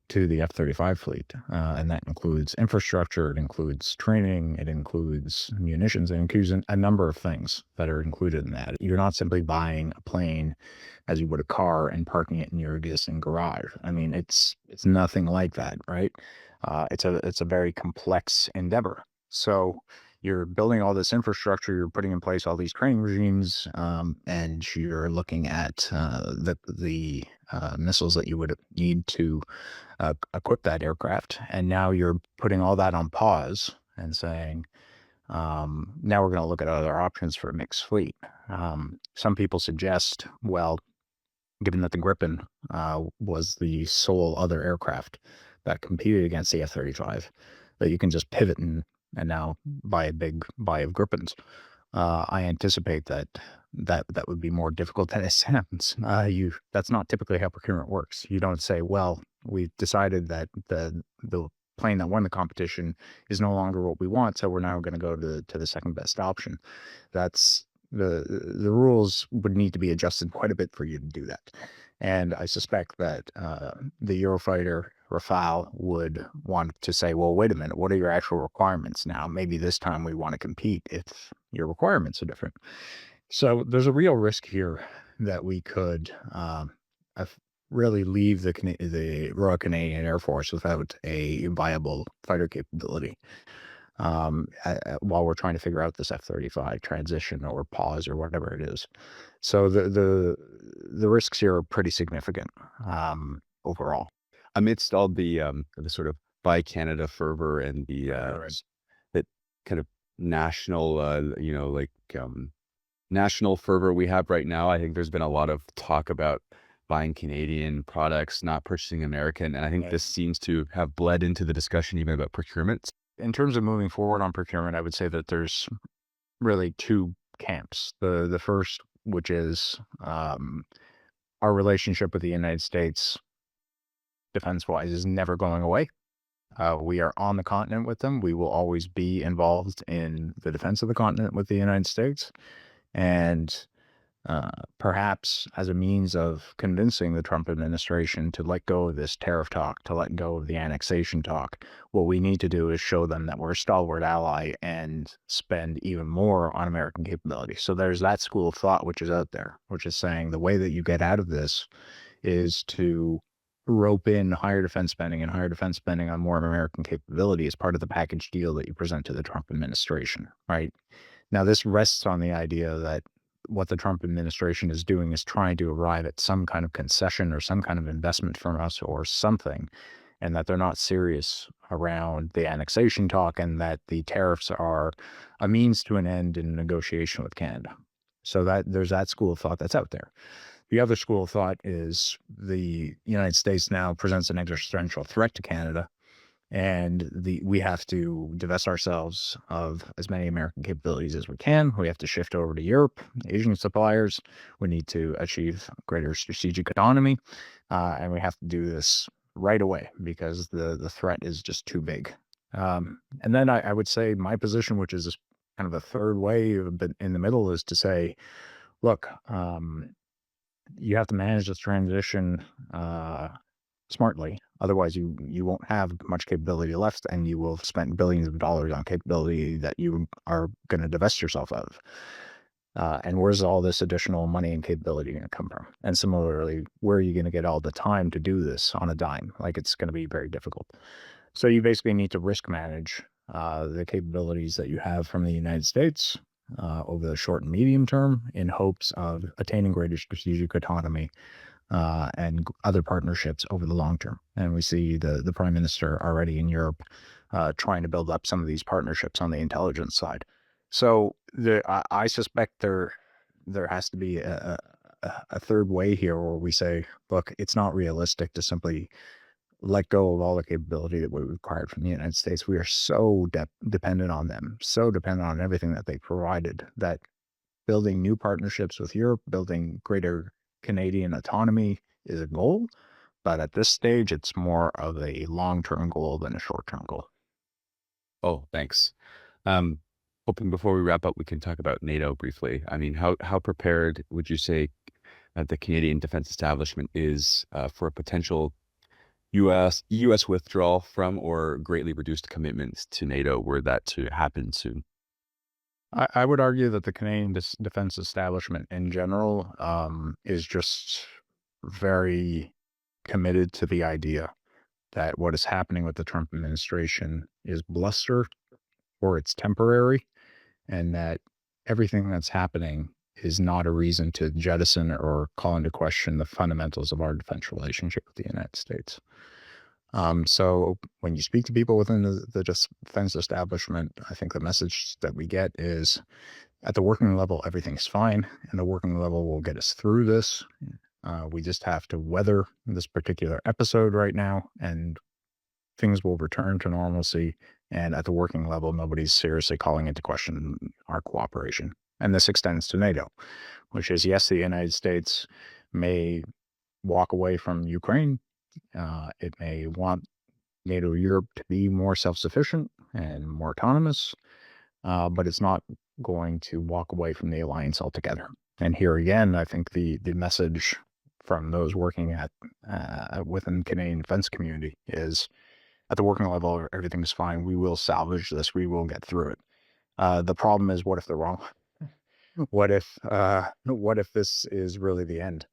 D: to the F-35 fleet. And that includes infrastructure, it includes training, it includes munitions, it includes a number of things that are included in that. You're not simply buying a plane as you would a car and parking it in your existing garage. I mean, it's nothing like that, right? It's a very complex endeavor. So you're building all this infrastructure, you're putting in place all these training regimes, and you're looking at the missiles that you would need to equip that aircraft. And now you're putting all that on pause and saying, now we're going to look at other options for a mixed fleet. Some people suggest, well, given that the Gripen was the sole other aircraft that competed against the F-35, that you can just pivot and now buy a big buy of Gripens. I anticipate that would be more difficult than it sounds. That's not typically how procurement works. You don't say, well, we've decided that the plane that won the competition is no longer what we want, so we're now going to go to the second best option. That's the rules would need to be adjusted quite a bit for you to do that. And I suspect that the Eurofighter Rafale would want to say, well, wait a minute, what are your actual requirements now? Maybe this time we want to compete if your requirements are different. So there's a real risk here that we could really leave the Royal Canadian Air Force without a viable fighter capability while we're trying to figure out this F-35 transition or pause or whatever it is. So the risks here are pretty significant overall.
A: Amidst all the sort of Buy Canada fervor and the that kind of national, national fervor we have right now, I think there's been a lot of talk about buying Canadian products, not purchasing American. And I think this seems to have bled into the discussion even about procurement.
D: In terms of moving forward on procurement, I would say that there's really two camps. The first, which is our relationship with the United States, defense-wise, is never going away. We are on the continent with them. We will always be involved in the defense of the continent with the United States. And perhaps as a means of convincing the Trump administration to let go of this tariff talk, to let go of the annexation talk, what we need to do is show them that we're a stalwart ally and spend even more on American capability. So there's that school of thought which is out there, which is saying the way that you get out of this is to rope in higher defense spending and higher defense spending on more American capability as part of the package deal that you present to the Trump administration, right? Now, this rests on the idea that what the Trump administration is doing is trying to arrive at some kind of concession or some kind of investment from us or something. and that they're not serious around the annexation talk, and that the tariffs are a means to an end in negotiation with Canada. So that there's that school of thought that's out there. The other school of thought is the United States now presents an existential threat to Canada, and we have to divest ourselves of as many American capabilities as we can. We have to shift over to Europe, Asian suppliers. We need to achieve greater strategic autonomy, and we have to do this right away because the threat is just too big. And then I would say my position, which is kind of a third way, a bit in the middle, is to say, look, you have to manage this transition smartly. Otherwise, you won't have much capability left, and you will spend billions of dollars on capability that you are going to divest yourself of. And where's all this additional money and capability going to come from? And similarly, where are you going to get all the time to do this on a dime? Like, it's going to be very difficult. So you basically need to risk manage the capabilities that you have from the United States over the short and medium term in hopes of attaining greater strategic autonomy and other partnerships over the long term. And we see the Prime Minister already in Europe trying to build up some of these partnerships on the intelligence side. So I suspect there has to be a third way here where we say, look, it's not realistic to simply let go of all the capability that we required from the United States. We are so dependent on them, so dependent on everything that they provided, that building new partnerships with Europe, building greater Canadian autonomy is a goal. But at this stage, it's more of a long-term goal than a short-term goal.
A: Oh, thanks. Hoping before we wrap up, we can talk about NATO briefly. I mean, how prepared would you say the Canadian defense establishment is for a potential U.S. withdrawal from or greatly reduced commitments to NATO were that to happen soon?
D: I would argue that the Canadian defense establishment in general is just very committed to the idea that what is happening with the Trump administration is bluster or it's temporary, and that everything that's happening is not a reason to jettison or call into question the fundamentals of our defense relationship with the United States. So when you speak to people within the defense establishment, I think the message that we get is at the working level, everything's fine, and the working level will get us through this. We just have to weather this particular episode right now, and things will return to normalcy. And at the working level, nobody's seriously calling into question our cooperation. And this extends to NATO, which is, yes, the United States may walk away from Ukraine. It may want NATO Europe to be more self-sufficient and more autonomous, but it's not going to walk away from the alliance altogether. And here again, I think the message from those working at within the Canadian defense community is, at the working level, everything's fine. We will salvage this. We will get through it. The problem is, what if they're wrong? What if this is really the end?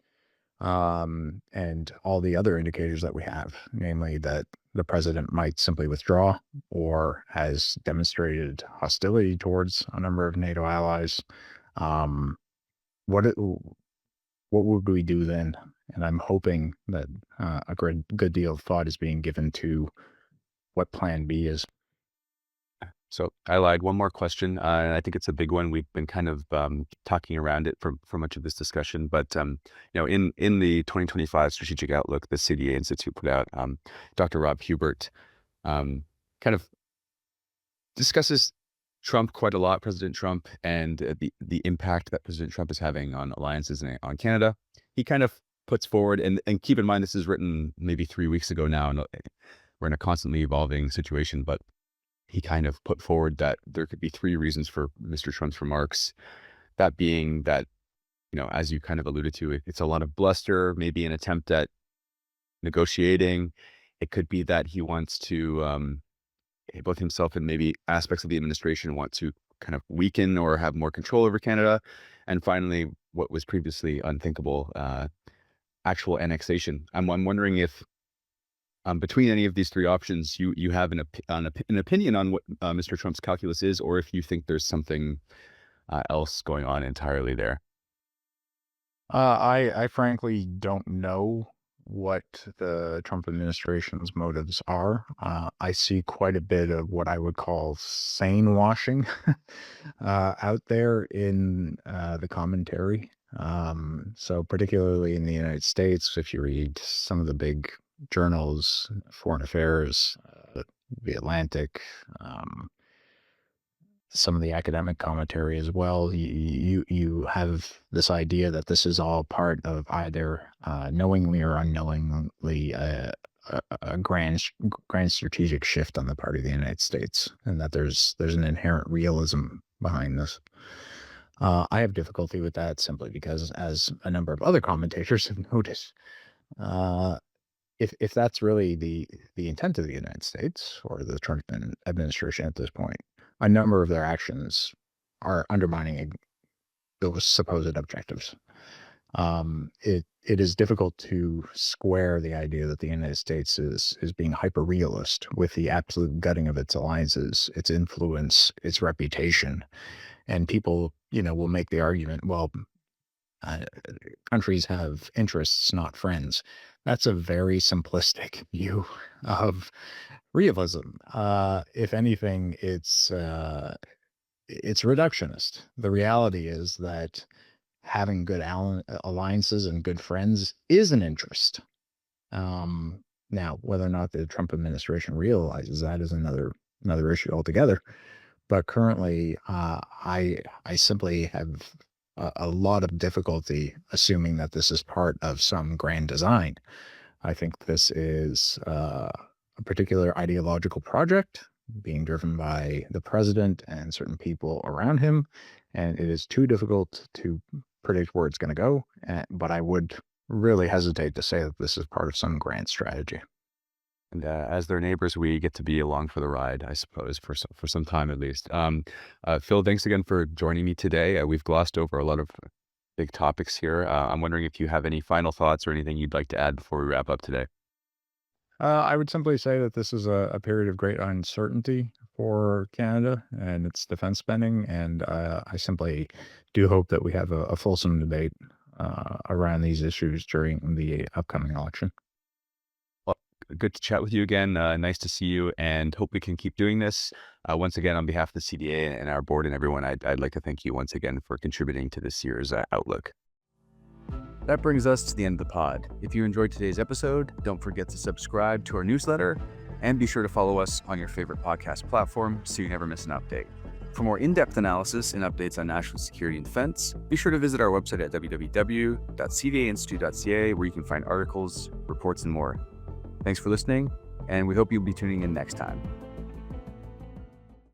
D: And all the other indicators that we have, namely that the president might simply withdraw or has demonstrated hostility towards a number of NATO allies. What would we do then? And I'm hoping that a good deal of thought is being given to what Plan B is.
A: So I lied. One more question. And I think it's a big one. We've been kind of talking around it for much of this discussion. But in the 2025 Strategic Outlook, the CDA Institute put out, Dr. Rob Huebert kind of discusses Trump quite a lot, President Trump, and the impact that President Trump is having on alliances and on Canada. He kind of puts forward, and keep in mind, this is written maybe 3 weeks ago now, and we're in a constantly evolving situation, but he kind of put forward that there could be 3 reasons for Mr. Trump's remarks. That being that, as you kind of alluded to, it's a lot of bluster, maybe an attempt at negotiating. It could be that he wants to, both himself and maybe aspects of the administration want to kind of weaken or have more control over Canada. And finally, what was previously unthinkable, actual annexation. I'm wondering if, between any of these 3 options, you have an opinion on what Mr. Trump's calculus is, or if you think there's something else going on entirely there.
D: I frankly don't know what the Trump administration's motives are. I see quite a bit of what I would call sane washing out there in the commentary. So particularly in the United States, if you read some of the big journals, Foreign Affairs, The Atlantic, some of the academic commentary as well, you have this idea that this is all part of either knowingly or unknowingly a grand strategic shift on the part of the United States, and that there's an inherent realism behind this. I have difficulty with that simply because, as a number of other commentators have noticed, if that's really the intent of the United States or the Trump administration at this point, a number of their actions are undermining those supposed objectives. It is difficult to square the idea that the United States is being hyper realist with the absolute gutting of its alliances, its influence, its reputation, and people, will make the argument, well, countries have interests, not friends. That's a very simplistic view of realism. If anything, it's reductionist. The reality is that having good alliances and good friends is an interest. Now, whether or not the Trump administration realizes that is another issue altogether. But currently, I simply have a lot of difficulty assuming that this is part of some grand design. I think this is a particular ideological project being driven by the president and certain people around him, and it is too difficult to predict where it's going to go. But I would really hesitate to say that this is part of some grand strategy.
A: And as their neighbors, we get to be along for the ride, I suppose, for some time at least. Phil, thanks again for joining me today. We've glossed over a lot of big topics here. I'm wondering if you have any final thoughts or anything you'd like to add before we wrap up today.
D: I would simply say that this is a period of great uncertainty for Canada and its defense spending, and I simply do hope that we have a fulsome debate around these issues during the upcoming election.
A: Good to chat with you again. Nice to see you, and hope we can keep doing this. Once again, on behalf of the CDA and our board and everyone, I'd like to thank you once again for contributing to this year's Outlook.
C: That brings us to the end of the pod. If you enjoyed today's episode, don't forget to subscribe to our newsletter and be sure to follow us on your favorite podcast platform so you never miss an update. For more in-depth analysis and updates on national security and defense, be sure to visit our website at www.cdainstitute.ca, where you can find articles, reports, and more. Thanks for listening, and we hope you'll be tuning in next time.